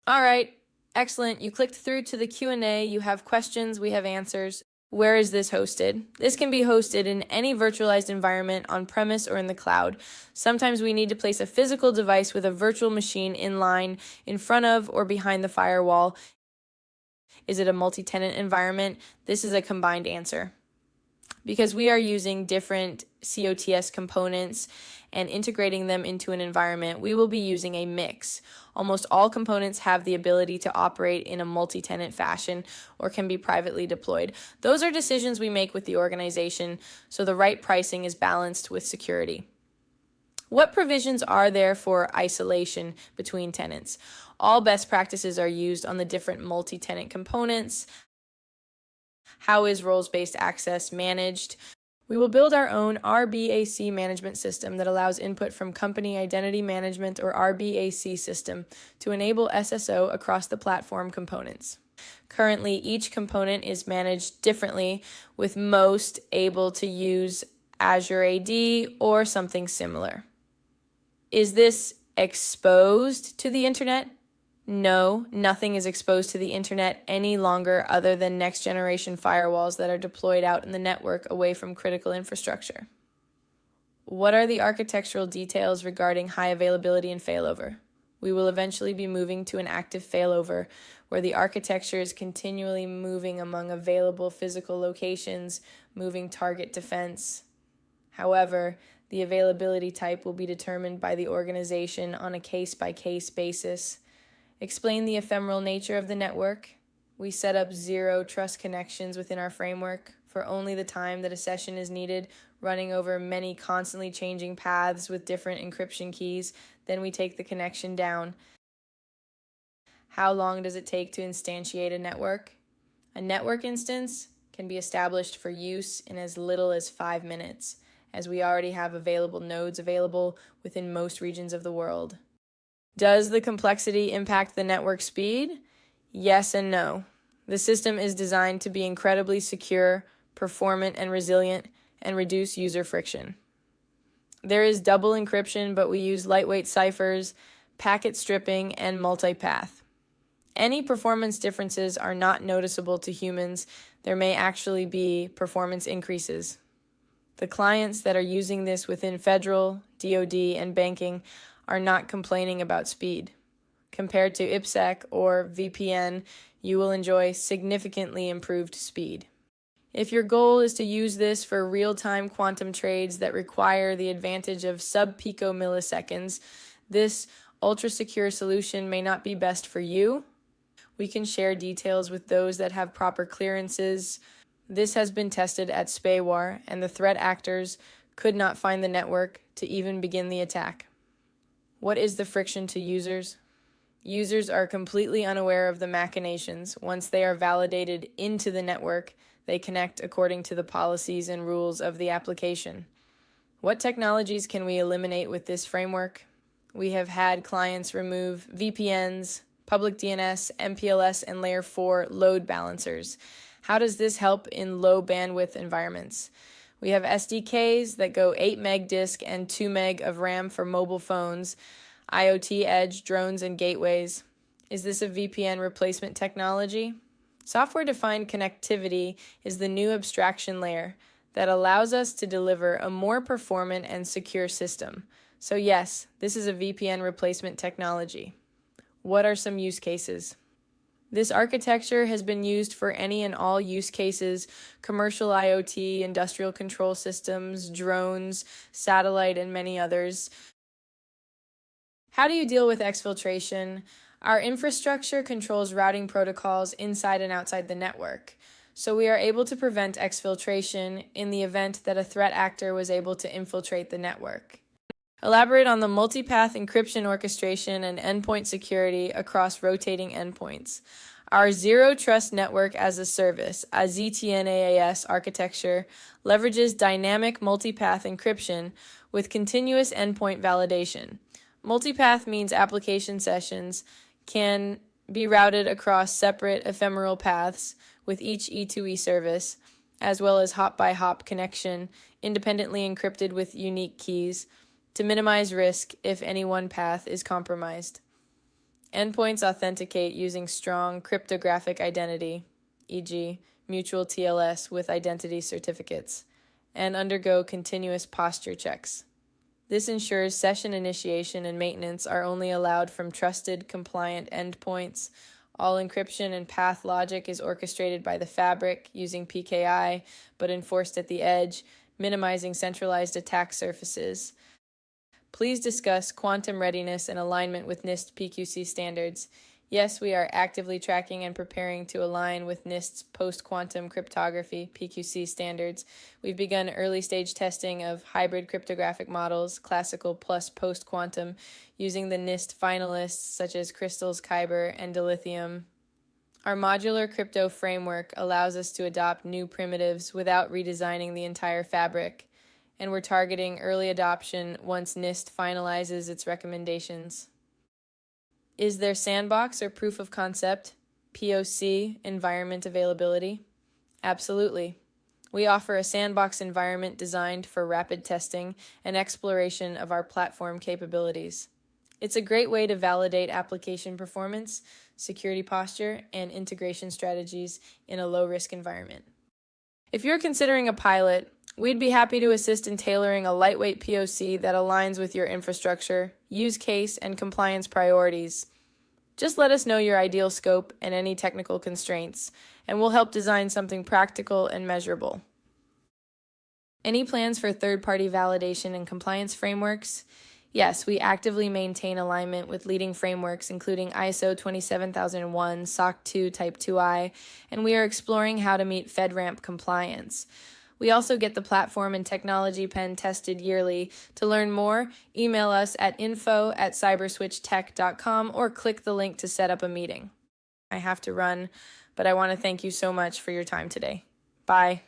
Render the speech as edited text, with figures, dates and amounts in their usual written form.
All right, excellent. You clicked through to the Q&A. You have questions, we have answers. Where is this hosted? This can be hosted in any virtualized environment on premise or in the cloud. Sometimes we need to place a physical device with a virtual machine in line in front of or behind the firewall. Is it a multi-tenant environment? This is a combined answer. Because we are using different COTS components and integrating them into an environment, we will be using a mix. Almost all components have the ability to operate in a multi-tenant fashion or can be privately deployed. Those are decisions we make with the organization, so the right pricing is balanced with security. What provisions are there for isolation between tenants? All best practices are used on the different multi-tenant components. How is roles-based access managed? We will build our own RBAC management system that allows input from company identity management or RBAC system to enable SSO across the platform components. Currently, each component is managed differently, with most able to use Azure AD or something similar. Is this exposed to the internet? No, nothing is exposed to the internet any longer other than next-generation firewalls that are deployed out in the network away from critical infrastructure. What are the architectural details regarding high availability and failover? We will eventually be moving to an active failover where the architecture is continually moving among available physical locations, moving target defense. However, the availability type will be determined by the organization on a case-by-case basis. Explain the ephemeral nature of the network. We set up zero trust connections within our framework for only the time that a session is needed, running over many constantly changing paths with different encryption keys. Then we take the connection down. How long does it take to instantiate a network? A network instance can be established for use in as little as 5 minutes, as we already have available nodes available within most regions of the world. Does the complexity impact the network speed? Yes and no. The system is designed to be incredibly secure, performant, and resilient, and reduce user friction. There is double encryption, but we use lightweight ciphers, packet stripping, and multipath. Any performance differences are not noticeable to humans. There may actually be performance increases. The clients that are using this within federal, DoD, and banking are not complaining about speed. Compared to IPsec or VPN, you will enjoy significantly improved speed. If your goal is to use this for real-time quantum trades that require the advantage of sub-picomilliseconds, this ultra-secure solution may not be best for you. We can share details with those that have proper clearances. This has been tested at SPAWAR, and the threat actors could not find the network to even begin the attack. What is the friction to users? Users are completely unaware of the machinations. Once they are validated into the network, they connect according to the policies and rules of the application. What technologies can we eliminate with this framework? We have had clients remove VPNs, public DNS, MPLS, and Layer 4 load balancers. How does this help in low bandwidth environments? We have SDKs that go 8 meg disk and 2 meg of RAM for mobile phones, IoT edge, drones, and gateways. Is this a VPN replacement technology? Software-defined connectivity is the new abstraction layer that allows us to deliver a more performant and secure system. So yes, this is a VPN replacement technology. What are some use cases? This architecture has been used for any and all use cases: commercial IoT, industrial control systems, drones, satellite, and many others. How do you deal with exfiltration? Our infrastructure controls routing protocols inside and outside the network, so we are able to prevent exfiltration in the event that a threat actor was able to infiltrate the network. Elaborate on the multipath encryption orchestration and endpoint security across rotating endpoints. Our Zero Trust Network as a Service, a ZTNAAS architecture, leverages dynamic multipath encryption with continuous endpoint validation. Multipath means application sessions can be routed across separate ephemeral paths with each E2E service, as well as hop-by-hop connection, independently encrypted with unique keys, to minimize risk if any one path is compromised. Endpoints authenticate using strong cryptographic identity, e.g., mutual TLS with identity certificates, and undergo continuous posture checks. This ensures session initiation and maintenance are only allowed from trusted, compliant endpoints. All encryption and path logic is orchestrated by the fabric using PKI, but enforced at the edge, minimizing centralized attack surfaces. Please discuss quantum readiness and alignment with NIST PQC standards. Yes, we are actively tracking and preparing to align with NIST's post-quantum cryptography (PQC) standards. We've begun early-stage testing of hybrid cryptographic models, classical plus post-quantum, using the NIST finalists such as Crystals, Kyber, and Dilithium. Our modular crypto framework allows us to adopt new primitives without redesigning the entire fabric, and we're targeting early adoption once NIST finalizes its recommendations. Is there sandbox or proof of concept, POC, environment availability? Absolutely. We offer a sandbox environment designed for rapid testing and exploration of our platform capabilities. It's a great way to validate application performance, security posture, and integration strategies in a low-risk environment. If you're considering a pilot, we'd be happy to assist in tailoring a lightweight POC that aligns with your infrastructure, use case, and compliance priorities. Just let us know your ideal scope and any technical constraints, and we'll help design something practical and measurable. Any plans for third-party validation and compliance frameworks? Yes, we actively maintain alignment with leading frameworks including ISO 27001, SOC 2 Type 2I, and we are exploring how to meet FedRAMP compliance. We also get the platform and technology pen tested yearly. To learn more, email us at info@cyberswitchtech.com or click the link to set up a meeting. I have to run, but I want to thank you so much for your time today. Bye.